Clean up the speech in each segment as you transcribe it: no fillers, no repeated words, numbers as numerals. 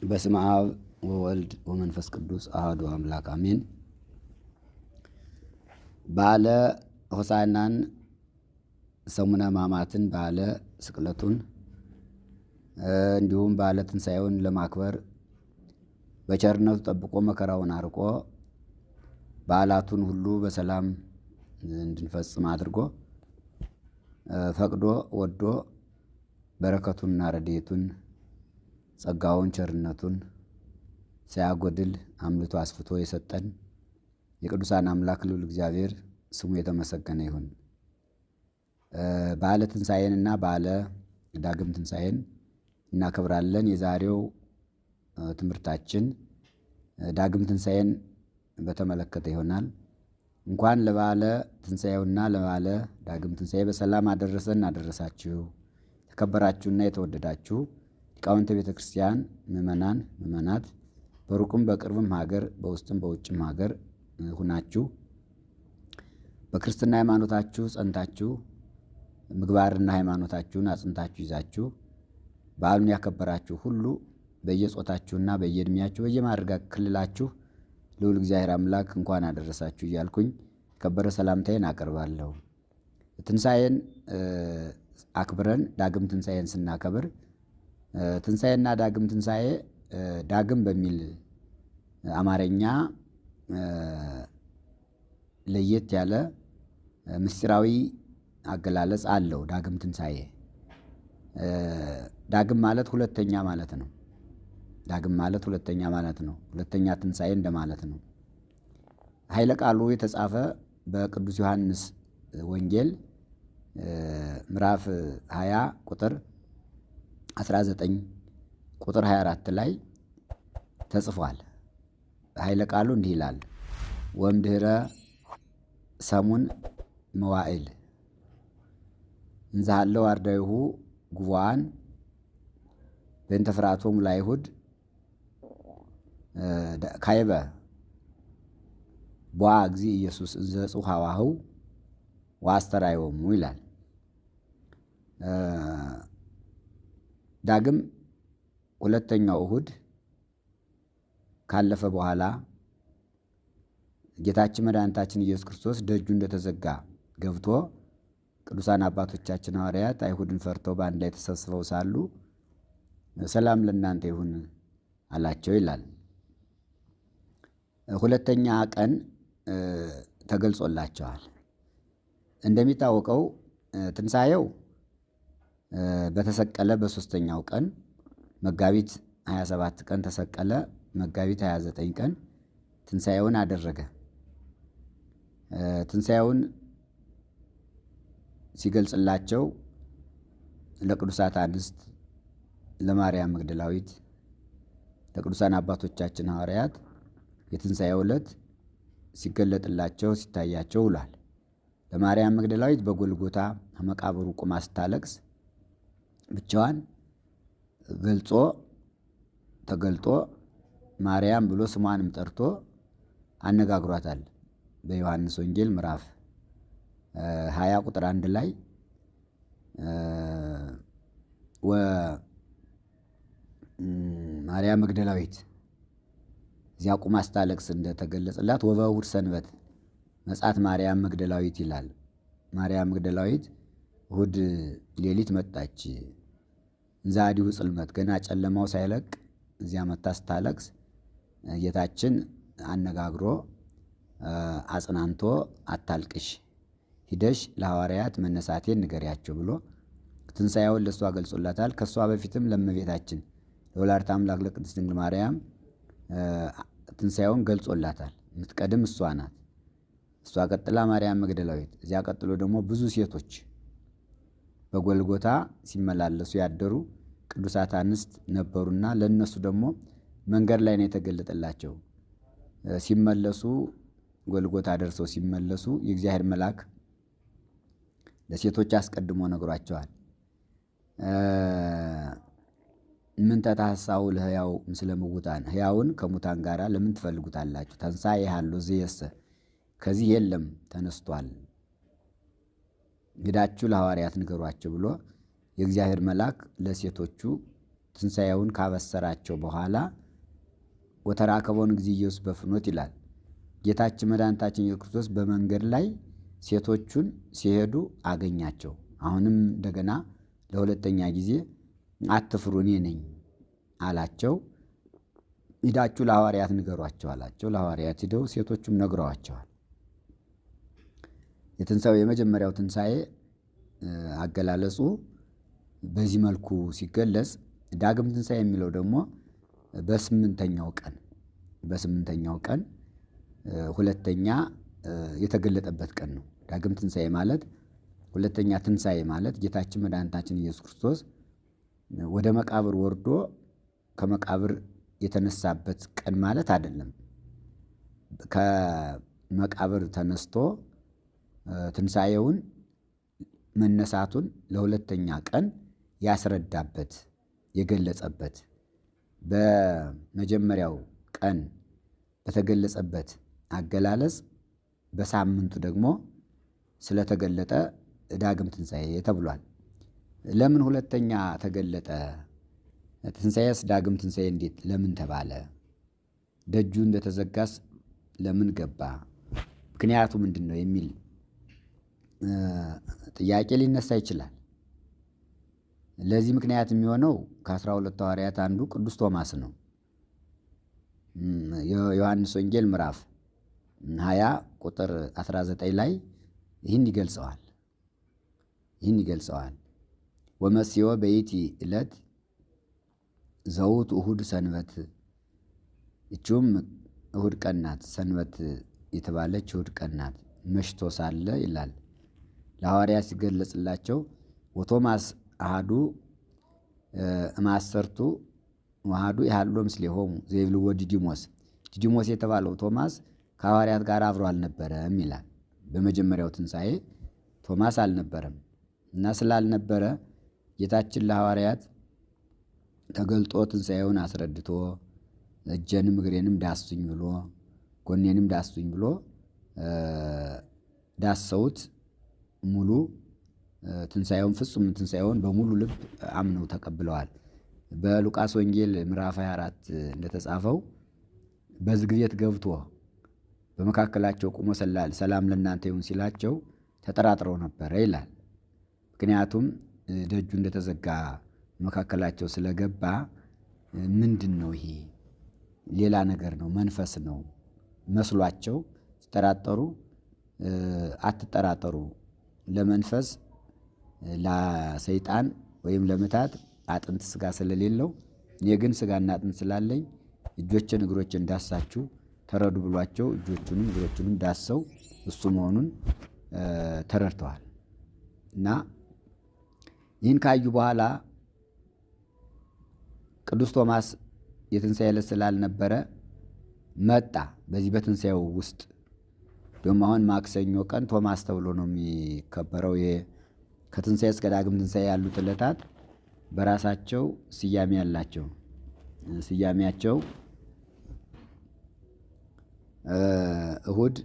በስመ አብ ወወልድ ወመንፈስ ቅዱስ አሐዱ አምላክ አሜን። በዓለ ሆሳዕናን፣ ሰሙነ ሕማማትን፣ በዓለ ስቅለቱን እንዲሁም በዓለ ትንሣኤውን ለማክበር በቸርነቱ ጠብቆ መከራውን አርቆ በዓላቱን ሁሉ በሰላም እንድንፈጽም አድርጎ ፈቅዶ ወዶ በረከቱንና ረድኤቱን ጸጋውን ቸርነቱን ሳያጎድል አምልቶ አስፍቶ የሰጠን የቅዱሳን አምላክ ልዑል እግዚአብሔር ስሙ የተመሰገነ ይሁን። በዓለ ትንሣኤንና በዓለ ዳግም ትንሣኤን እናከብራለን። የዛሬው ትምህርታችን ዳግም ትንሣኤን በተመለከተ ይሆናል። እንኳን ለበዓለ ትንሣኤውና ለበዓለ ዳግም ትንሣኤ በሰላም አደረሰን አደረሳችሁ። የተከበራችሁና የተወደዳችሁ ሊቃውንተ ቤተ ክርስቲያን ምእመናን፣ ምእመናት በሩቅም በቅርብም ሀገር በውስጥም በውጭም ሀገር ሁናችሁ በክርስትና ሃይማኖታችሁ ጸንታችሁ ምግባርና ሃይማኖታችሁን አጽንታችሁ ይዛችሁ በዓሉን ያከበራችሁ ሁሉ በየጾታችሁና በየእድሜያችሁ በየማዕረግ ክልላችሁ ልዑል እግዚአብሔር አምላክ እንኳን አደረሳችሁ እያልኩኝ የከበረ ሰላምታዬን አቀርባለሁ። ትንሣኤን አክብረን ዳግም ትንሣኤን ስናከብር ትንሣኤና ዳግም ትንሣኤ ዳግም በሚል አማርኛ ለየት ያለ ምስጢራዊ አገላለጽ አለው። ዳግም ትንሣኤ ዳግም ማለት ሁለተኛ ማለት ነው። ዳግም ማለት ሁለተኛ ማለት ነው። ሁለተኛ ትንሣኤ እንደማለት ነው። ኃይለ ቃሉ የተጻፈ በቅዱስ ዮሐንስ ወንጌል ምዕራፍ 20 ቁጥር 19 ቁጥር 24 ላይ ተጽፏል። ኃይለ ቃሉ እንዲህ ይላል። ወእምድኅረ ሰሙን መዋዕል እንዘ ሀለው አርዳኢሁ ጉቡዓን በእንተ ፍርሃቶሙ ለአይሁድ ካይበ ቦአ እግዚእ ኢየሱስ እንዘ እጹ ሀዋህው ወአስተርአዮሙ ይላል። ዳግም ሁለተኛው እሁድ ካለፈ በኋላ ጌታችን መድኃኒታችን ኢየሱስ ክርስቶስ ደጁ እንደተዘጋ ገብቶ ቅዱሳን አባቶቻችን ሐዋርያት አይሁድን ፈርተው በአንድ ላይ ተሰብስበው ሳሉ ሰላም ለእናንተ ይሁን አላቸው ይላል። ሁለተኛ ቀን ተገልጾላቸዋል። እንደሚታወቀው ትንሣኤው በተሰቀለ በሦስተኛው ቀን መጋቢት 27 ቀን ተሰቀለ። መጋቢት 29 ቀን ትንሣኤውን አደረገ። ትንሣኤውን ሲገልጽላቸው ለቅዱሳት አንስት፣ ለማርያም መግደላዊት፣ ለቅዱሳን አባቶቻችን ሐዋርያት የትንሣኤው ዕለት ሲገለጥላቸው ሲታያቸው ውሏል። ለማርያም መግደላዊት በጎልጎታ መቃብሩ ቁማ ስታለቅስ ብቻዋን ተገልጦ ማርያም ብሎ ስሟንም ጠርቶ አነጋግሯታል። በዮሐንስ ወንጌል ምዕራፍ 20 ቁጥር 1 ላይ ማርያም መግደላዊት እዚያ ቁማ ስታለቅስ እንደተገለጸላት ወበእሑድ ሰንበት መጻት ማርያም መግደላዊት ይላል። ማርያም መግደላዊት እሑድ ሌሊት መጣች። እንዘ አዲሁ ጽልመት ገና ጨለማው ሳይለቅ እዚያ መታ ስታለቅስ ጌታችን አነጋግሮ አጽናንቶ አታልቅሽ፣ ሂደሽ ለሐዋርያት መነሳቴን ንገሪያቸው ብሎ ትንሣኤውን ለእሷ ገልጾላታል። ከእሷ በፊትም ለእመቤታችን ለወላዲተ አምላክ ለቅድስት ድንግል ማርያም ትንሣኤውን ገልጾላታል። የምትቀድም እሷ ናት። እሷ ቀጥላ ማርያም መግደላዊት፣ እዚያ ቀጥሎ ደግሞ ብዙ ሴቶች በጎልጎታ ሲመላለሱ ያደሩ ቅዱሳት አንስት ነበሩና ለእነሱ ደግሞ መንገድ ላይ ነው የተገለጠላቸው። ሲመለሱ ጎልጎታ ደርሰው ሲመለሱ የእግዚአብሔር መልአክ ለሴቶች አስቀድሞ ነግሯቸዋል። ምን ተታሳው ለሕያው ምስለ ምውታን፣ ሕያውን ከሙታን ጋር ለምን ትፈልጉታላችሁ? ተንሣኤ ሀሎ ዘየሰ፣ ከዚህ የለም ተነስቷል፣ ሂዳችሁ ለሐዋርያት ንገሯቸው ብሎ የእግዚአብሔር መልአክ ለሴቶቹ ትንሣኤውን ካበሰራቸው በኋላ ወተራከቦን ጊዜ ኢየሱስ በፍኖት ይላል። ጌታችን መድኃኒታችን ኢየሱስ ክርስቶስ በመንገድ ላይ ሴቶቹን ሲሄዱ አገኛቸው። አሁንም እንደገና ለሁለተኛ ጊዜ አትፍሩ እኔ ነኝ አላቸው። ሂዳችሁ ለሐዋርያት ንገሯቸው አላቸው። ለሐዋርያት ሂደው ሴቶቹም ነግረዋቸዋል። የትንሣኤው የመጀመሪያው ትንሣኤ አገላለጹ በዚህ መልኩ ሲገለጽ፣ ዳግም ትንሣኤ የሚለው ደግሞ በስምንተኛው ቀን ሁለተኛ የተገለጠበት ቀን ነው። ዳግም ትንሣኤ ማለት ሁለተኛ ትንሣኤ ማለት ጌታችን መድኃኒታችን ኢየሱስ ክርስቶስ ወደ መቃብር ወርዶ ከመቃብር የተነሳበት ቀን ማለት አይደለም። ከመቃብር ተነስቶ ትንሣኤውን መነሳቱን ለሁለተኛ ቀን ያስረዳበት የገለጸበት፣ በመጀመሪያው ቀን በተገለጸበት አገላለጽ በሳምንቱ ደግሞ ስለተገለጠ ዳግም ትንሣኤ ተብሏል። ለምን ሁለተኛ ተገለጠ? ትንሣኤስ ዳግም ትንሣኤ እንዴት ለምን ተባለ? ደጁ እንደተዘጋስ ለምን ገባ? ምክንያቱ ምንድን ነው የሚል ጥያቄ ሊነሳ ይችላል። ለዚህ ምክንያት የሚሆነው ከ12 ሐዋርያት አንዱ ቅዱስ ቶማስ ነው። የዮሐንስ ወንጌል ምዕራፍ 20 ቁጥር 19 ላይ ይህን ይገልጸዋል። ወመሲዮ በይቲ ዕለት ዘውት እሁድ ሰንበት፣ እችውም እሁድ ቀን ናት። ሰንበት የተባለች እሁድ ቀን ናት። መሽቶ ሳለ ይላል ለሐዋርያት ሲገለጽላቸው ወቶማስ አሐዱ እማሰርቱ ወአሐዱ ይሃሎ ምስሌሆሙ ዘይብልዎ ዲዲሞስ። ዲዲሞስ የተባለው ቶማስ ከሐዋርያት ጋር አብሮ አልነበረም ይላል። በመጀመሪያው ትንሣኤ ቶማስ አልነበረም እና ስላልነበረ ጌታችን ለሐዋርያት ተገልጦ ትንሣኤውን አስረድቶ እጄንም እግሬንም ዳሱኝ ብሎ ጎኔንም ዳሱኝ ብሎ ዳሰውት ሙሉ ትንሣኤውን ፍጹም ትንሣኤውን በሙሉ ልብ አምነው ተቀብለዋል። በሉቃስ ወንጌል ምዕራፍ 24 እንደተጻፈው በዝግ ቤት ገብቶ በመካከላቸው ቆሞ ሰላም ለእናንተ ይሁን ሲላቸው ተጠራጥረው ነበረ ይላል። ምክንያቱም ደጁ እንደተዘጋ መካከላቸው ስለገባ ምንድን ነው ይሄ? ሌላ ነገር ነው፣ መንፈስ ነው መስሏቸው ሲጠራጠሩ፣ አትጠራጠሩ፣ ለመንፈስ ለሰይጣን ወይም ለምታት አጥንት ስጋ ስለሌለው እኔ ግን ስጋና አጥንት ስላለኝ እጆችን እግሮችን ዳሳችሁ ተረዱ ብሏቸው እጆቹንም እግሮቹንም ዳሰው እሱ መሆኑን ተረድተዋል። እና ይህን ካዩ በኋላ ቅዱስ ቶማስ የትንሣኤ ዕለት ስላልነበረ መጣ። በዚህ በትንሣኤው ውስጥ ደግሞ አሁን ማክሰኞ ቀን ቶማስ ተብሎ ነው የሚከበረው። ከትንሣኤ እስከ ዳግም ትንሣኤ ያሉት ዕለታት በራሳቸው ስያሜ ያላቸው። ስያሜያቸው እሁድ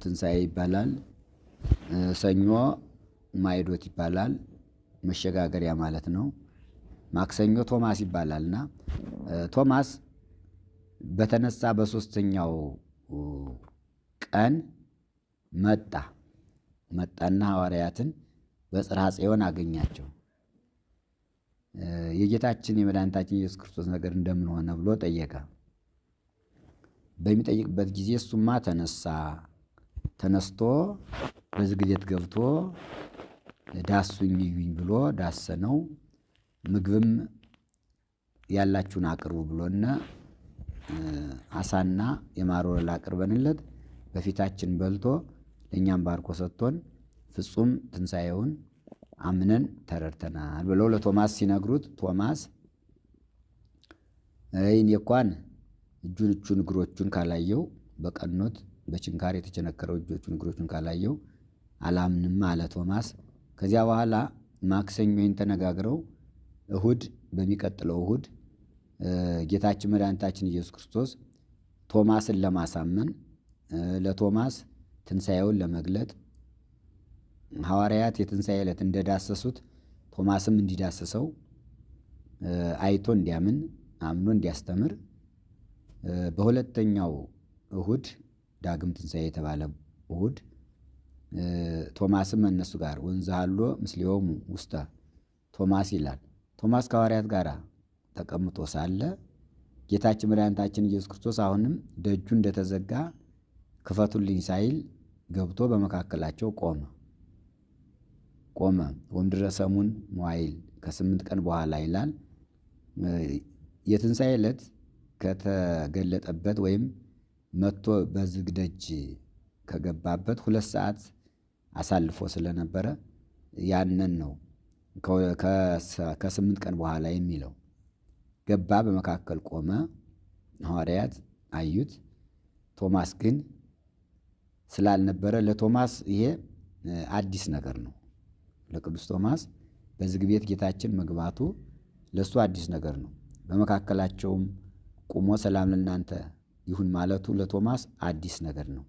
ትንሣኤ ይባላል። ሰኞ ማይዶት ይባላል፣ መሸጋገሪያ ማለት ነው። ማክሰኞ ቶማስ ይባላልና ቶማስ በተነሳ በሦስተኛው ቀን መጣና ሐዋርያትን በጽርሐ ጽዮን አገኛቸው። የጌታችን የመድኃኒታችን ኢየሱስ ክርስቶስ ነገር እንደምን ሆነ ብሎ ጠየቀ። በሚጠይቅበት ጊዜ እሱማ ተነስቶ በዝግ ቤት ገብቶ ዳሱኝ እዩኝ ብሎ ዳሰነው። ምግብም ያላችሁን አቅርቡ ብሎና አሳና የማር ወለላ አቅርበንለት በፊታችን በልቶ ለእኛም ባርኮ ሰጥቶን ፍጹም ትንሣኤውን አምነን ተረድተናል ብለው ለቶማስ ሲነግሩት ቶማስ እኔ እንኳን እጁን እግሮቹን ካላየው በቀኖት በችንካር የተቸነከረው እጆቹን እግሮቹን ካላየው አላምንም አለ ቶማስ። ከዚያ በኋላ ማክሰኞ ይህን ተነጋግረው በሚቀጥለው እሁድ ጌታችን መድኃኒታችን ኢየሱስ ክርስቶስ ቶማስን ለማሳመን ለቶማስ ትንሣኤውን ለመግለጥ ሐዋርያት የትንሣኤ ዕለት እንደዳሰሱት ቶማስም እንዲዳሰሰው አይቶ እንዲያምን አምኖ እንዲያስተምር በሁለተኛው እሁድ ዳግም ትንሣኤ የተባለ እሁድ ቶማስም እነሱ ጋር ወንዘሃሎ ምስሌሆሙ ውስተ ቶማስ ይላል። ቶማስ ከሐዋርያት ጋር ተቀምጦ ሳለ ጌታችን መድኃኒታችን ኢየሱስ ክርስቶስ አሁንም ደጁ እንደተዘጋ ክፈቱልኝ ሳይል ገብቶ በመካከላቸው ቆመ። ወምድረ ሰሙን መዋዕል ከ8 ቀን በኋላ ይላል። የትንሣኤ ዕለት ከተገለጠበት ወይም መጥቶ በዝግ ደጅ ከገባበት 2 ሰዓት አሳልፎ ስለነበረ ያንን ነው ከ8 ቀን በኋላ የሚለው። ገባ፣ በመካከል ቆመ። ሐዋርያት አዩት። ቶማስ ግን ስላልነበረ ለቶማስ ይሄ አዲስ ነገር ነው። ለቅዱስ ቶማስ በዝግ ቤት ጌታችን መግባቱ ለእሱ አዲስ ነገር ነው። በመካከላቸውም ቁሞ ሰላም ለእናንተ ይሁን ማለቱ ለቶማስ አዲስ ነገር ነው።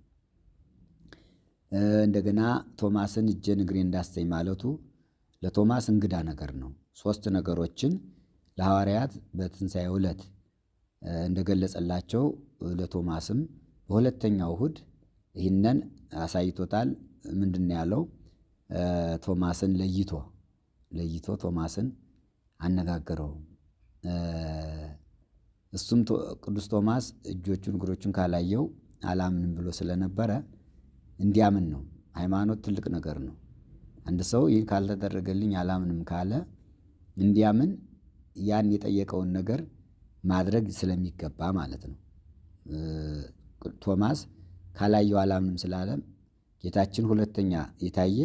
እንደገና ቶማስን እጄን እግሬን እንዳሰኝ ማለቱ ለቶማስ እንግዳ ነገር ነው። 3 ነገሮችን ለሐዋርያት በትንሣኤው ዕለት እንደገለጸላቸው ለቶማስም በሁለተኛው እሁድ ይህንን አሳይቶታል። ምንድን ነው ያለው? ቶማስን ለይቶ ቶማስን አነጋገረው። እሱም ቅዱስ ቶማስ እጆቹን እግሮቹን ካላየው አላምንም ብሎ ስለነበረ እንዲያምን ነው። ሃይማኖት ትልቅ ነገር ነው። አንድ ሰው ይህን ካልተደረገልኝ አላምንም ካለ እንዲያምን ያን የጠየቀውን ነገር ማድረግ ስለሚገባ ማለት ነው። ቶማስ ካላየው አላምንም ስላለ ጌታችን ሁለተኛ የታየ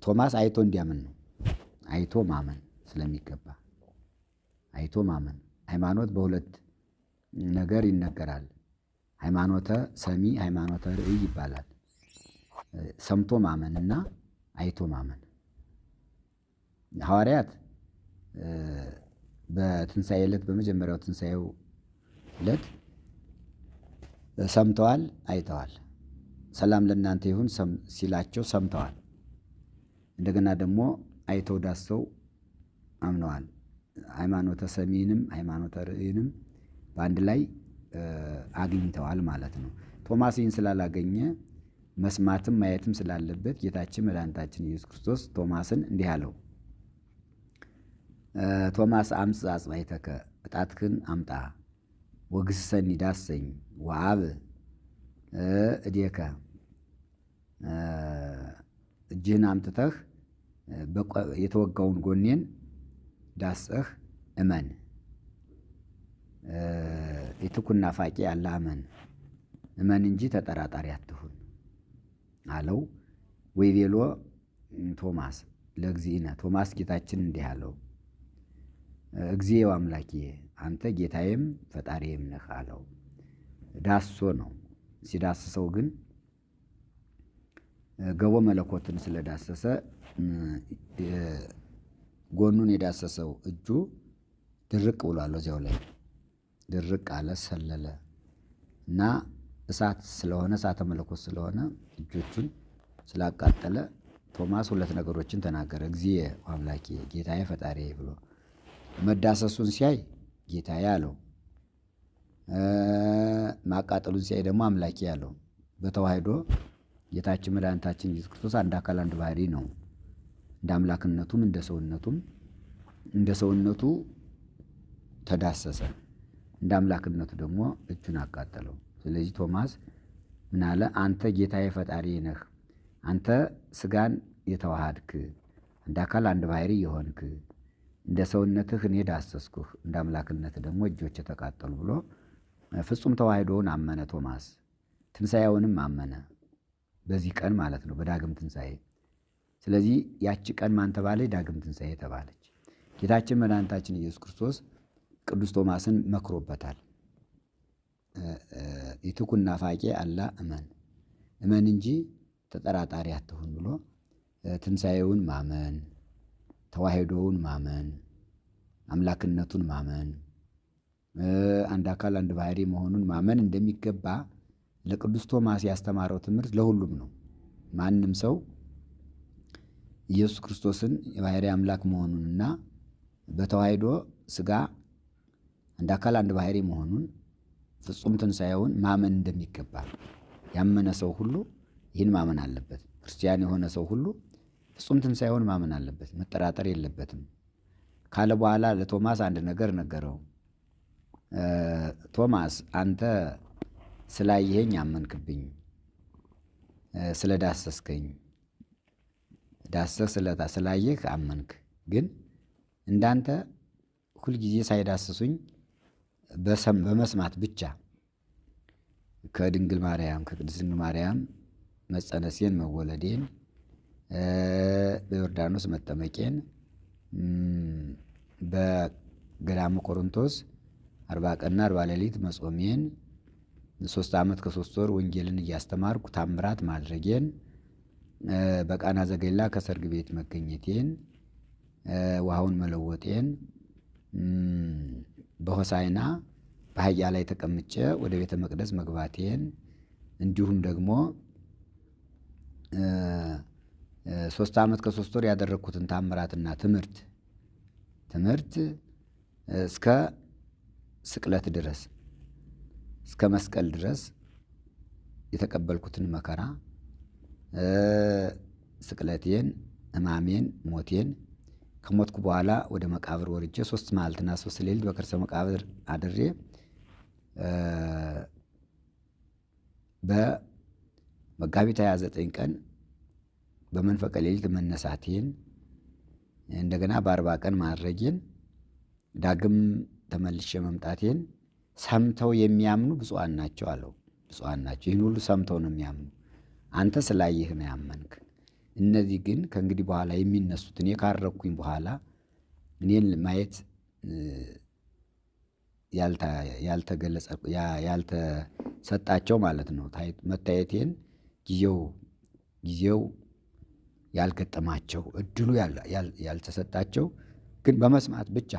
ቶማስ አይቶ እንዲያምን ነው። አይቶ ማመን ስለሚገባ አይቶ ማመን። ሃይማኖት በሁለት ነገር ይነገራል። ሃይማኖተ ሰሚ፣ ሃይማኖተ ርእይ ይባላል። ሰምቶ ማመን እና አይቶ ማመን። ሐዋርያት በትንሣኤ ዕለት በመጀመሪያው ትንሣኤው ዕለት ሰምተዋል፣ አይተዋል። ሰላም ለእናንተ ይሁን ሲላቸው ሰምተዋል። እንደገና ደግሞ አይተው ዳሰው አምነዋል። ሃይማኖተ ሰሚንም ሃይማኖተ ርእይንም በአንድ ላይ አግኝተዋል ማለት ነው። ቶማስ ይህን ስላላገኘ መስማትም ማየትም ስላለበት ጌታችን መድኃኒታችን ኢየሱስ ክርስቶስ ቶማስን እንዲህ አለው፣ ቶማስ አምጽ አጽባዕተከ፣ ዕጣትህን አምጣ፣ ወግሥጸኒ ዳሰኝ፣ ወአብ እዴከ፣ እጅህን አምጥተህ የተወጋውን ጎኔን ዳሰህ እመን፣ የትኩን ናፋቂ ያለ እመን እንጂ ተጠራጣሪ አትሁን አለው። ወይቤሎ ቶማስ ለእግዚእነ፣ ቶማስ ጌታችን እንዲህ አለው፣ እግዚእ ወአምላኬ፣ አንተ ጌታዬም ፈጣሪዬም ነህ አለው። ዳሶ ነው። ሲዳስሰው ግን ገቦ መለኮትን ስለዳሰሰ ጎኑን የዳሰሰው እጁ ድርቅ ብሏል። እዚያው ላይ ድርቅ አለ፣ ሰለለ እና እሳት ስለሆነ እሳተ መለኮት ስለሆነ እጆቹን ስላቃጠለ ቶማስ 2 ነገሮችን ተናገረ። እግዚእ ወአምላኬ፣ ጌታዬ ፈጣሪዬ ብሎ መዳሰሱን ሲያይ ጌታዬ አለው። ማቃጠሉን ሲያይ ደግሞ አምላኬ አለው። በተዋህዶ ጌታችን መድኃኒታችን ኢየሱስ ክርስቶስ አንድ አካል አንድ ባህሪ ነው። እንደ አምላክነቱም እንደ ሰውነቱ ተዳሰሰ፣ እንደ አምላክነቱ ደግሞ እጁን አቃጠለው። ስለዚህ ቶማስ ምን አለ? አንተ ጌታዬ ፈጣሪዬ ነህ፣ አንተ ስጋን የተዋሃድክ እንደ አካል አንድ ባህሪ የሆንክ እንደ ሰውነትህ እኔ ዳሰስኩህ፣ እንደ አምላክነትህ ደግሞ እጆች ተቃጠሉ ብሎ ፍጹም ተዋህዶውን አመነ ቶማስ። ትንሣኤውንም አመነ፣ በዚህ ቀን ማለት ነው፣ በዳግም ትንሣኤ። ስለዚህ ያቺ ቀን ማን ተባለች? ዳግም ትንሣኤ ተባለች። ጌታችን መድኃኒታችን ኢየሱስ ክርስቶስ ቅዱስ ቶማስን መክሮበታል። የትኩን ናፋቂ አላ እመን እንጂ ተጠራጣሪ አትሁን ብሎ ትንሣኤውን ማመን፣ ተዋህዶውን ማመን፣ አምላክነቱን ማመን፣ አንድ አካል አንድ ባህሪ መሆኑን ማመን እንደሚገባ ለቅዱስ ቶማስ ያስተማረው ትምህርት ለሁሉም ነው። ማንም ሰው ኢየሱስ ክርስቶስን የባህሪ አምላክ መሆኑንና በተዋህዶ ሥጋ አንድ አካል አንድ ባህሪ መሆኑን ፍጹም ትንሣኤውን ማመን እንደሚገባ ያመነ ሰው ሁሉ ይህን ማመን አለበት። ክርስቲያን የሆነ ሰው ሁሉ ፍጹም ትንሣኤውን ማመን አለበት፣ መጠራጠር የለበትም ካለ በኋላ ለቶማስ አንድ ነገር ነገረው። ቶማስ አንተ ስላየኸኝ አመንክብኝ፣ ስለ ዳሰስከኝ ዳሰህ ስላየህ አመንክ። ግን እንዳንተ ሁልጊዜ ሳይዳስሱኝ በመስማት ብቻ ከድንግል ማርያም ከቅድስት ድንግል ማርያም መጸነሴን መወለዴን በዮርዳኖስ መጠመቄን በገዳመ ቆሮንቶስ 40 ቀንና 40 ሌሊት መጾሜን 3 ዓመት ከ3 ወር ወንጌልን እያስተማርኩ ታምራት ማድረጌን በቃና ዘገሊላ ከሰርግ ቤት መገኘቴን ውሃውን መለወጤን በሆሳዕና በአህያ ላይ ተቀምጬ ወደ ቤተ መቅደስ መግባቴን እንዲሁም ደግሞ 3 ዓመት ከ3 ወር ያደረግኩትን ታምራትና ትምህርት እስከ ስቅለት ድረስ እስከ መስቀል ድረስ የተቀበልኩትን መከራ ስቅለቴን፣ ሕማሜን፣ ሞቴን ከሞትኩ በኋላ ወደ መቃብር ወርጄ 3 መዓልትና 3 ሌሊት በከርሰ መቃብር አድሬ በመጋቢት 29 ቀን በመንፈቀ ሌሊት መነሳቴን እንደገና በ40 ቀን ማድረጌን ዳግም ተመልሼ መምጣቴን ሰምተው የሚያምኑ ብፁዓን ናቸው አለው። ብፁዓን ናቸው፣ ይህን ሁሉ ሰምተው ነው የሚያምኑ። አንተ ስላየህ ነው ያመንክ። እነዚህ ግን ከእንግዲህ በኋላ የሚነሱት እኔ ካረኩኝ በኋላ እኔን ማየት ያልተሰጣቸው ማለት ነው። መታየቴን ጊዜው ያልገጠማቸው እድሉ ያልተሰጣቸው ግን በመስማት ብቻ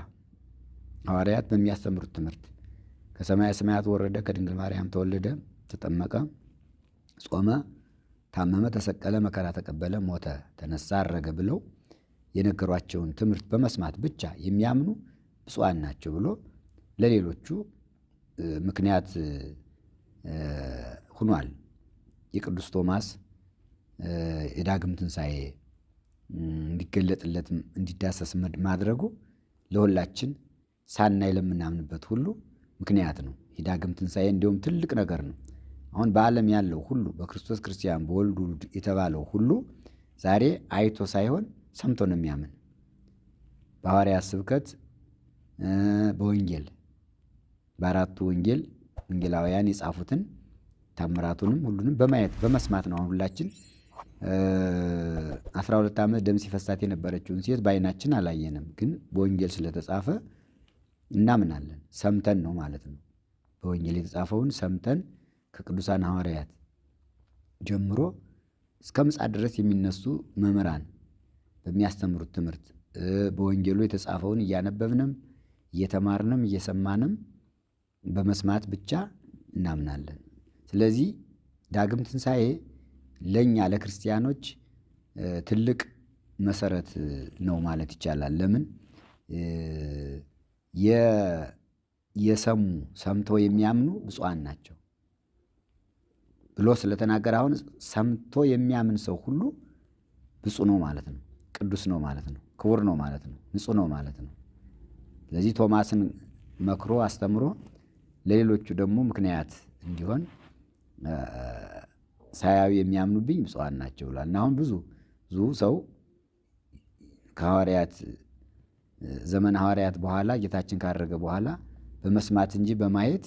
ሐዋርያት በሚያስተምሩት ትምህርት ከሰማየ ሰማያት ወረደ፣ ከድንግል ማርያም ተወለደ፣ ተጠመቀ፣ ጾመ፣ ታመመ፣ ተሰቀለ፣ መከራ ተቀበለ፣ ሞተ፣ ተነሳ፣ አረገ ብለው የነገሯቸውን ትምህርት በመስማት ብቻ የሚያምኑ ብፁዓን ናቸው ብሎ ለሌሎቹ ምክንያት ሁኗል። የቅዱስ ቶማስ የዳግም ትንሣኤ እንዲገለጥለት እንዲዳሰስ ማድረጉ ለሁላችን ሳናይ ለምናምንበት ሁሉ ምክንያት ነው። የዳግም ትንሣኤ እንዲሁም ትልቅ ነገር ነው። አሁን በዓለም ያለው ሁሉ በክርስቶስ ክርስቲያን በወልዱ የተባለው ሁሉ ዛሬ አይቶ ሳይሆን ሰምቶ ነው የሚያምን። በሐዋርያት ስብከት በወንጌል በአራቱ ወንጌላውያን የጻፉትን ታምራቱንም ሁሉንም በማየት በመስማት ነው። አሁን ሁላችን 12 ዓመት ደም ሲፈሳት የነበረችውን ሴት በዓይናችን አላየንም፣ ግን በወንጌል ስለተጻፈ እናምናለን። ሰምተን ነው ማለት ነው። በወንጌል የተጻፈውን ሰምተን ከቅዱሳን ሐዋርያት ጀምሮ እስከ ምጽአት ድረስ የሚነሱ መምህራን በሚያስተምሩት ትምህርት በወንጌሉ የተጻፈውን እያነበብንም እየተማርንም እየሰማንም በመስማት ብቻ እናምናለን። ስለዚህ ዳግም ትንሣኤ ለእኛ ለክርስቲያኖች ትልቅ መሰረት ነው ማለት ይቻላል። ለምን ሰምተው የሚያምኑ ብፁዓን ናቸው ብሎ ስለተናገረ አሁን ሰምቶ የሚያምን ሰው ሁሉ ብፁዕ ነው ማለት ነው፣ ቅዱስ ነው ማለት ነው፣ ክቡር ነው ማለት ነው፣ ንጹሕ ነው ማለት ነው። ስለዚህ ቶማስን መክሮ አስተምሮ ለሌሎቹ ደግሞ ምክንያት እንዲሆን ሳያዩ የሚያምኑብኝ ብፁዓን ናቸው ብሏል። እና አሁን ብዙ ሰው ከሐዋርያት ዘመን ሐዋርያት በኋላ ጌታችን ካረገ በኋላ በመስማት እንጂ በማየት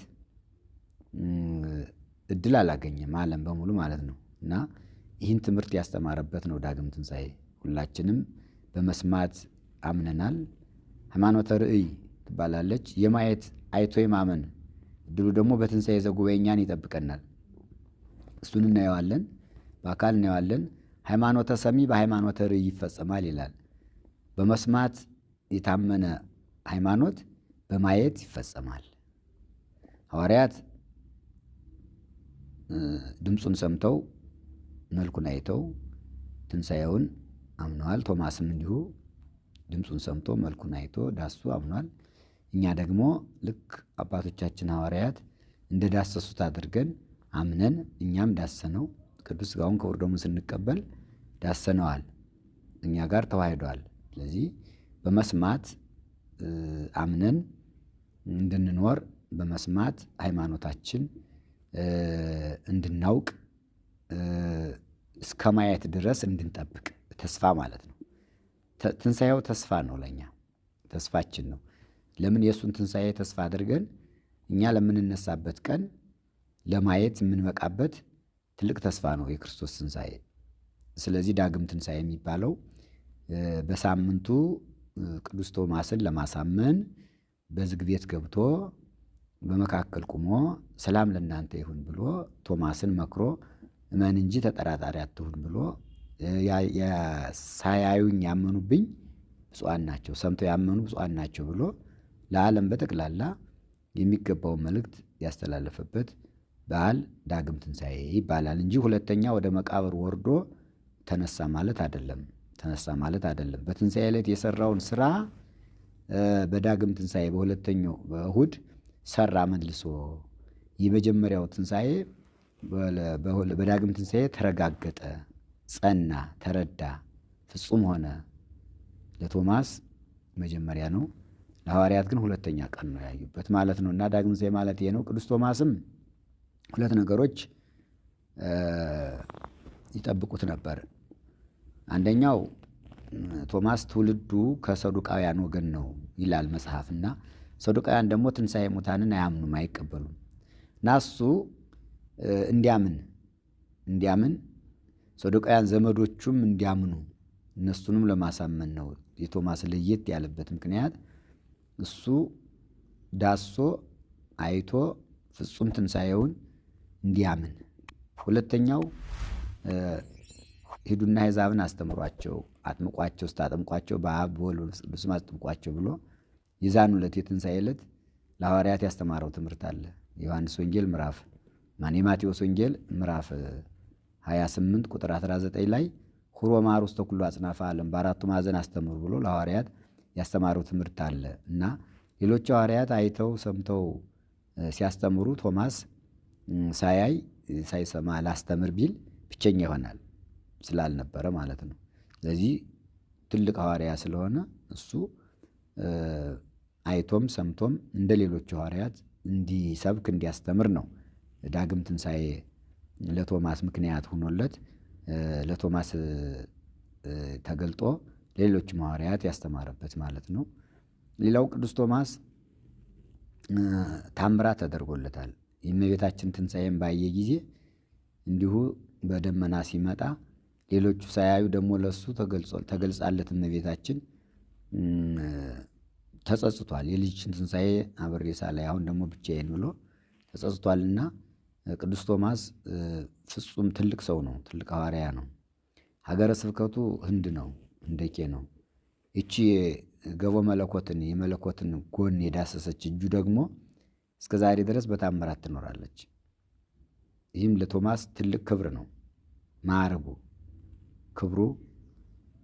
እድል አላገኘም፣ ዓለም በሙሉ ማለት ነው። እና ይህን ትምህርት ያስተማረበት ነው ዳግም ትንሣኤ። ሁላችንም በመስማት አምነናል። ሃይማኖተ ርእይ ትባላለች። የማየት አይቶ የማመን እድሉ ደግሞ በትንሣኤ ዘጉባኤ እኛን ይጠብቀናል። እሱን እናየዋለን፣ በአካል እናየዋለን። ሃይማኖተ ሰሚ በሃይማኖተ ርእይ ይፈጸማል ይላል። በመስማት የታመነ ሃይማኖት በማየት ይፈጸማል። ሐዋርያት ድምፁን ሰምተው መልኩን አይተው ትንሣኤውን አምነዋል። ቶማስም እንዲሁ ድምፁን ሰምቶ መልኩን አይቶ ዳሱ አምኗል። እኛ ደግሞ ልክ አባቶቻችን ሐዋርያት እንደዳሰሱት አድርገን አምነን እኛም ዳሰነው ቅዱስ ሥጋውን ክቡር ደሙን ስንቀበል ዳሰነዋል፣ እኛ ጋር ተዋህደዋል። ስለዚህ በመስማት አምነን እንድንኖር በመስማት ሃይማኖታችን እንድናውቅ እስከ ማየት ድረስ እንድንጠብቅ ተስፋ ማለት ነው። ትንሣኤው ተስፋ ነው፣ ለእኛ ተስፋችን ነው። ለምን የእሱን ትንሣኤ ተስፋ አድርገን እኛ ለምንነሳበት ቀን ለማየት የምንበቃበት ትልቅ ተስፋ ነው የክርስቶስ ትንሣኤ። ስለዚህ ዳግም ትንሣኤ የሚባለው በሳምንቱ ቅዱስ ቶማስን ለማሳመን በዝግ ቤት ገብቶ በመካከል ቁሞ ሰላም ለእናንተ ይሁን ብሎ ቶማስን መክሮ እመን እንጂ ተጠራጣሪ አትሁን ብሎ ሳያዩኝ ያመኑብኝ ብፁዓን ናቸው፣ ሰምተው ያመኑ ብፁዓን ናቸው ብሎ ለዓለም በጠቅላላ የሚገባውን መልእክት ያስተላለፈበት በዓል ዳግም ትንሣኤ ይባላል እንጂ ሁለተኛ ወደ መቃብር ወርዶ ተነሳ ማለት አይደለም። በትንሣኤ ዕለት የሰራውን ስራ በዳግም ትንሣኤ በሁለተኛው በእሁድ ሰራ መልሶ። የመጀመሪያው ትንሣኤ በዳግም ትንሣኤ ተረጋገጠ፣ ጸና፣ ተረዳ፣ ፍጹም ሆነ። ለቶማስ መጀመሪያ ነው፣ ለሐዋርያት ግን ሁለተኛ ቀን ነው ያዩበት ማለት ነው። እና ዳግም ትንሣኤ ማለት ይሄ ነው። ቅዱስ ቶማስም ሁለት ነገሮች ይጠብቁት ነበር። አንደኛው ቶማስ ትውልዱ ከሰዱቃውያን ወገን ነው ይላል መጽሐፍና ሰዱቃውያን ደግሞ ትንሣኤ ሙታንን አያምኑም፣ አይቀበሉም። እና እሱ እንዲያምን ሰዱቃውያን ዘመዶቹም እንዲያምኑ እነሱንም ለማሳመን ነው። የቶማስ ለየት ያለበት ምክንያት እሱ ዳሶ አይቶ ፍጹም ትንሣኤውን እንዲያምን። ሁለተኛው ሂዱና አሕዛብን አስተምሯቸው፣ አጥምቋቸው፣ ስታጠምቋቸው በአብ በወልድ በመንፈስ ቅዱስ አጥምቋቸው ብሎ የዛን ዕለት የትንሣኤ ዕለት ለሐዋርያት ያስተማረው ትምህርት አለ። የዮሐንስ ወንጌል የማቴዎስ ወንጌል ምዕራፍ 28 ቁጥር 19 ላይ ሁሮ መሐሩ ውስተ ኩሉ አጽናፈ ዓለም፣ በአራቱ ማዕዘን አስተምሩ ብሎ ለሐዋርያት ያስተማረው ትምህርት አለ እና ሌሎች ሐዋርያት አይተው ሰምተው ሲያስተምሩ ቶማስ ሳያይ ሳይሰማ ላስተምር ቢል ብቸኛ ይሆናል ስላልነበረ ማለት ነው። ስለዚህ ትልቅ ሐዋርያ ስለሆነ እሱ አይቶም ሰምቶም እንደ ሌሎች ሐዋርያት እንዲሰብክ እንዲያስተምር ነው ዳግም ትንሣኤ ለቶማስ ምክንያት ሆኖለት ለቶማስ ተገልጦ ሌሎችም ሐዋርያት ያስተማረበት ማለት ነው። ሌላው ቅዱስ ቶማስ ታምራት ተደርጎለታል። የእመቤታችን ትንሣኤን ባየ ጊዜ እንዲሁ በደመና ሲመጣ ሌሎቹ ሳያዩ ደግሞ ለሱ ተገልጻለት እመቤታችን ተጸጽቷል። የልጅችን ትንሣኤ አብሬ ሳላይ አሁን ደግሞ ብቻዬን ብሎ ተጸጽቷልና ቅዱስ ቶማስ ፍጹም ትልቅ ሰው ነው፣ ትልቅ ሐዋርያ ነው። ሀገረ ስብከቱ ህንድ ነው፣ ህንደኬ ነው። እቺ ገቦ መለኮትን የመለኮትን ጎን የዳሰሰች እጁ ደግሞ እስከ ዛሬ ድረስ በታምራት ትኖራለች። ይህም ለቶማስ ትልቅ ክብር ነው። ማዕረጉ ክብሩ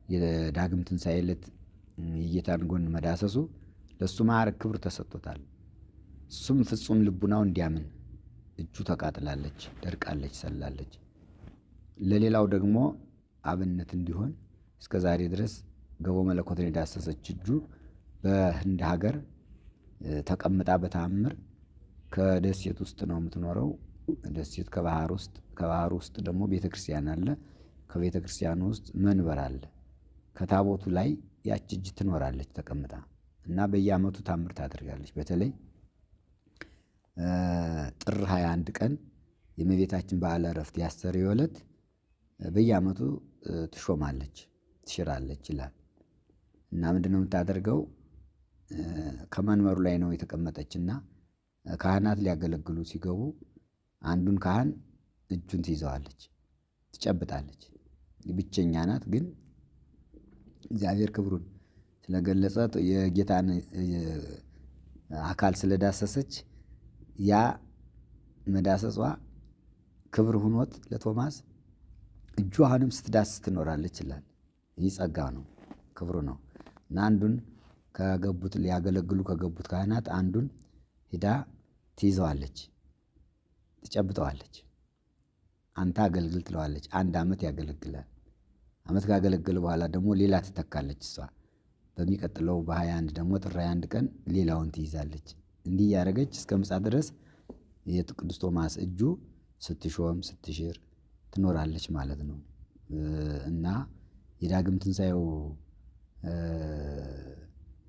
የዳግም ትንሣኤ ዕለት የጌታን ጎን መዳሰሱ ለእሱ ማዕረግ ክብር ተሰጥቶታል። እሱም ፍጹም ልቡናው እንዲያምን እጁ ተቃጥላለች፣ ደርቃለች፣ ሰላለች። ለሌላው ደግሞ አብነት እንዲሆን እስከ ዛሬ ድረስ ገቦ መለኮትን የዳሰሰች እጁ በህንድ ሀገር ተቀምጣ በተአምር ከደሴት ውስጥ ነው የምትኖረው። ደሴት ከባህር ውስጥ ደግሞ ቤተ ክርስቲያን አለ። ከቤተ ክርስቲያኑ ውስጥ መንበር አለ። ከታቦቱ ላይ ያች እጅ ትኖራለች ተቀምጣ እና በየዓመቱ ታምር ታደርጋለች። በተለይ ጥር 21 ቀን የእመቤታችን በዓለ ዕረፍት የአስተርዮ ዕለት በየዓመቱ ትሾማለች፣ ትሽራለች ይላል እና ምንድነው የምታደርገው? ከመንበሩ ላይ ነው የተቀመጠችና ካህናት ሊያገለግሉ ሲገቡ አንዱን ካህን እጁን ትይዘዋለች፣ ትጨብጣለች። ብቸኛ ናት፣ ግን እግዚአብሔር ክብሩን ስለገለጸ የጌታን አካል ስለዳሰሰች ያ መዳሰጿ ክብር ሁኖት ለቶማስ እጁ አሁንም ስትዳስስ ትኖራለች ይላል። ይህ ጸጋ ነው፣ ክብሩ ነው እና አንዱን ሊያገለግሉ ከገቡት ካህናት አንዱን ሂዳ ትይዘዋለች፣ ትጨብጠዋለች። አንተ አገልግል ትለዋለች። 1 ዓመት ያገለግላል። ዓመት ካገለገለ በኋላ ደግሞ ሌላ ትተካለች። እሷ በሚቀጥለው በ21 ደግሞ ጥር 21 ቀን ሌላውን ትይዛለች። እንዲህ እያደረገች እስከ ምጽአት ድረስ የቅዱስ ቶማስ እጁ ስትሾም ስትሽር ትኖራለች ማለት ነው። እና የዳግም ትንሣኤው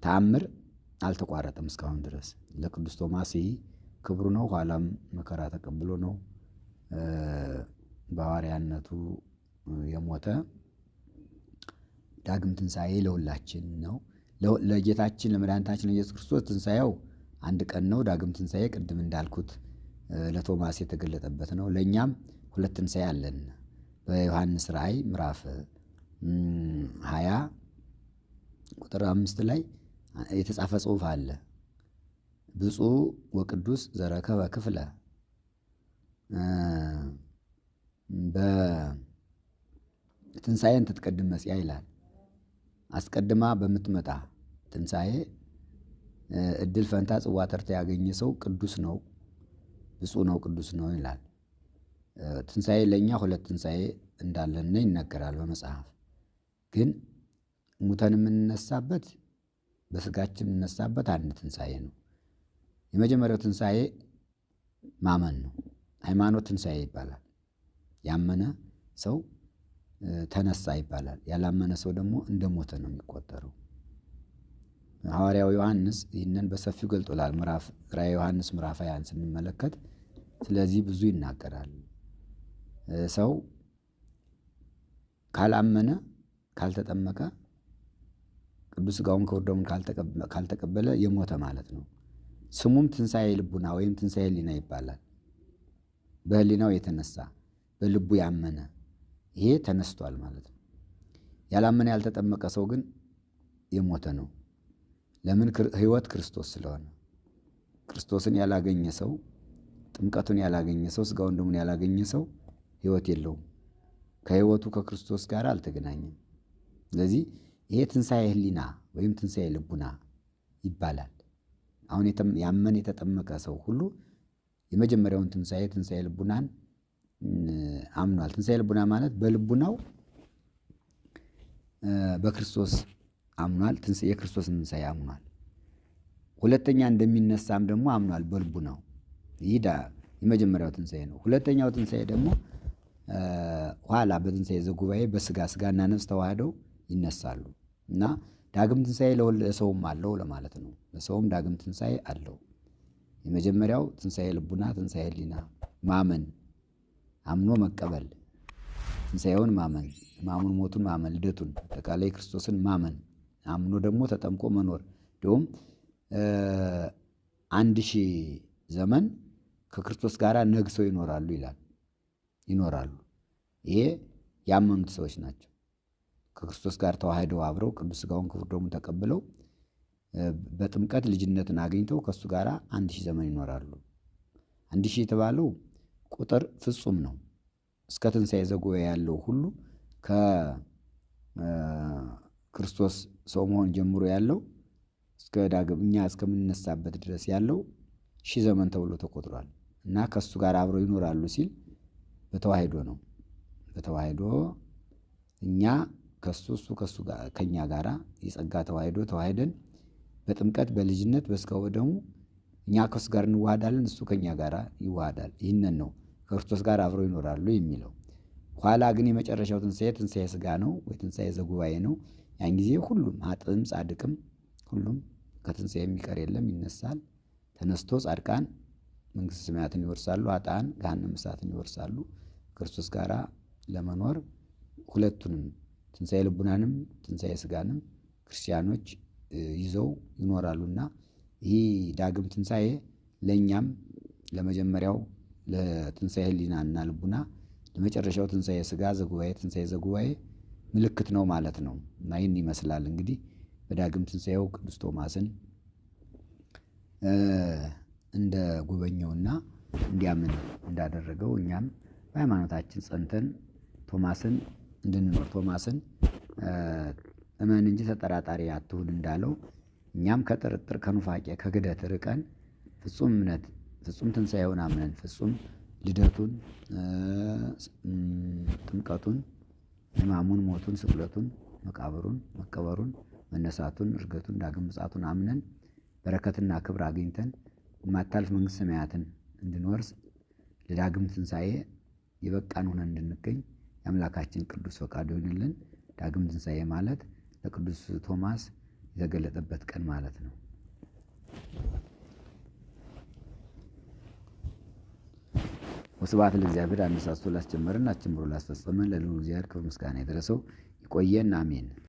ተአምር አልተቋረጠም እስካሁን ድረስ። ለቅዱስ ቶማስ ይህ ክብሩ ነው። ኋላም መከራ ተቀብሎ ነው በሐዋርያነቱ የሞተ። ዳግም ትንሣኤ ለሁላችን ነው። ለጌታችን ለመድኃኒታችን ለኢየሱስ ክርስቶስ ትንሣኤው አንድ ቀን ነው። ዳግም ትንሣኤ ቅድም እንዳልኩት ለቶማስ የተገለጠበት ነው። ለእኛም 2 ትንሣኤ አለን። በዮሐንስ ራእይ ምዕራፍ 20 ቁጥር 5 ላይ የተጻፈ ጽሑፍ አለ። ብፁዕ ወቅዱስ ዘረከበ ክፍለ በትንሣኤን ትትቀድም መጽያ ይላል። አስቀድማ በምትመጣ ትንሣኤ እድል ፈንታ ጽዋ ተርታ ያገኘ ሰው ቅዱስ ነው፣ ብፁዕ ነው፣ ቅዱስ ነው ይላል። ትንሣኤ ለእኛ 2 ትንሣኤ እንዳለን ይነገራል በመጽሐፍ። ግን ሙተን የምንነሳበት በስጋችን የምንነሳበት አንድ ትንሣኤ ነው። የመጀመሪያው ትንሣኤ ማመን ነው። ሃይማኖት ትንሣኤ ይባላል። ያመነ ሰው ተነሳ ይባላል። ያላመነ ሰው ደግሞ እንደሞተ ነው የሚቆጠረው። ሐዋርያው ዮሐንስ ይህንን በሰፊው ገልጦላል። ራዕየ ዮሐንስ ምዕራፍ 20 ስንመለከት ስለዚህ ብዙ ይናገራል። ሰው ካላመነ ካልተጠመቀ ቅዱስ ሥጋውን ክቡር ደሙን ካልተቀበለ የሞተ ማለት ነው። ስሙም ትንሣኤ ልቡና ወይም ትንሣኤ ሕሊና ይባላል። በሕሊናው የተነሳ በልቡ ያመነ ይሄ ተነስቷል ማለት ነው። ያላመነ ያልተጠመቀ ሰው ግን የሞተ ነው። ለምን? ሕይወት ክርስቶስ ስለሆነ። ክርስቶስን ያላገኘ ሰው፣ ጥምቀቱን ያላገኘ ሰው፣ ሥጋውን ደሙን ያላገኘ ሰው ሕይወት የለውም። ከሕይወቱ ከክርስቶስ ጋር አልተገናኘም። ስለዚህ ይሄ ትንሣኤ ሕሊና ወይም ትንሣኤ ልቡና ይባላል። አሁን ያመነ የተጠመቀ ሰው ሁሉ የመጀመሪያውን ትንሣኤ ልቡናን አምኗል። ትንሣኤ ልቡና ማለት በልቡናው በክርስቶስ አምኗል። የክርስቶስን ትንሣኤ አምኗል። ሁለተኛ እንደሚነሳም ደግሞ አምኗል በልቡናው። ይህ የመጀመሪያው ትንሣኤ ነው። ሁለተኛው ትንሣኤ ደግሞ ኋላ በትንሣኤ ዘጉባኤ በሥጋና ነፍስ ተዋህደው ይነሳሉ እና ዳግም ትንሣኤ ለሰውም አለው ለማለት ነው። ለሰውም ዳግም ትንሣኤ አለው። የመጀመሪያው ትንሣኤ ልቡና፣ ትንሣኤ ሕሊና ማመን፣ አምኖ መቀበል፣ ትንሣኤውን ማመን፣ ሕማሙን፣ ሞቱን ማመን፣ ልደቱን አጠቃላይ ክርስቶስን ማመን፣ አምኖ ደግሞ ተጠምቆ መኖር። እንዲሁም 1000 ዘመን ከክርስቶስ ጋር ነግሰው ይኖራሉ ይላል። ይኖራሉ። ይሄ ያመኑት ሰዎች ናቸው። ከክርስቶስ ጋር ተዋህደው አብረው ቅዱስ ሥጋውን ክቡር ደሙን ተቀብለው በጥምቀት ልጅነትን አግኝተው ከእሱ ጋር 1000 ዘመን ይኖራሉ። 1000 የተባለው ቁጥር ፍጹም ነው። እስከ ትንሣኤ ዘጉባኤ ያለው ሁሉ ከክርስቶስ ሰው መሆን ጀምሮ ያለው እስከ ዳግም እኛ እስከምንነሳበት ድረስ ያለው 1000 ዘመን ተብሎ ተቆጥሯል እና ከእሱ ጋር አብረው ይኖራሉ ሲል በተዋህዶ ነው። በተዋህዶ እኛ ከሱ እሱ ከኛ ጋራ የጸጋ ተዋህዶ ተዋህደን በጥምቀት በልጅነት በሥጋው በደሙ እኛ ከሱ ጋር እንዋሃዳለን፣ እሱ ከኛ ጋር ይዋሃዳል። ይህንን ነው ከክርስቶስ ጋር አብረው ይኖራሉ የሚለው። ኋላ ግን የመጨረሻው ትንሣኤ ሥጋ ነው ወይ ትንሣኤ ዘጉባኤ ነው። ያን ጊዜ ሁሉም ኃጥእም ጻድቅም ሁሉም ከትንሣኤ የሚቀር የለም፣ ይነሳል። ተነስቶ ጻድቃን መንግሥተ ሰማያትን ይወርሳሉ፣ ኃጥአን ገሃነመ እሳትን ይወርሳሉ። ክርስቶስ ጋር ለመኖር ሁለቱንም ትንሣኤ ልቡናንም ትንሣኤ ሥጋንም ክርስቲያኖች ይዘው ይኖራሉና ይህ ዳግም ትንሣኤ ለእኛም ለመጀመሪያው ለትንሣኤ ሕሊናና ልቡና ለመጨረሻው ትንሣኤ ሥጋ ዘጉባኤ ትንሣኤ ዘጉባኤ ምልክት ነው ማለት ነው እና ይህን ይመስላል እንግዲህ በዳግም ትንሣኤው ቅዱስ ቶማስን እንደ ጎበኘውና እንዲያምን እንዳደረገው እኛም በሃይማኖታችን ጸንተን ቶማስን እንድንኖር ቶማስን እመን እንጂ ተጠራጣሪ አትሁን እንዳለው እኛም ከጥርጥር ከኑፋቄ ከክደት ርቀን ፍጹም እምነት ፍጹም ትንሣኤውን አምነን ፍጹም ልደቱን ጥምቀቱን ሕማሙን ሞቱን ስቅለቱን መቃብሩን መቀበሩን መነሳቱን እርገቱን ዳግም ምጽአቱን አምነን በረከትና ክብር አግኝተን የማታልፍ መንግሥተ ሰማያትን እንድንወርስ ለዳግም ትንሣኤ የበቃን ሆነን እንድንገኝ የአምላካችን ቅዱስ ፈቃዱ ይሁንልን። ዳግም ትንሣኤ ማለት ለቅዱስ ቶማስ የተገለጠበት ቀን ማለት ነው። ወስብሐት ለእግዚአብሔር አነሳስቶ ላስጀመረን አስጀምሮ ላስፈጸመን ለልዑል እግዚአብሔር ክብር ምስጋና ይድረሰው። ይቆየን። አሜን።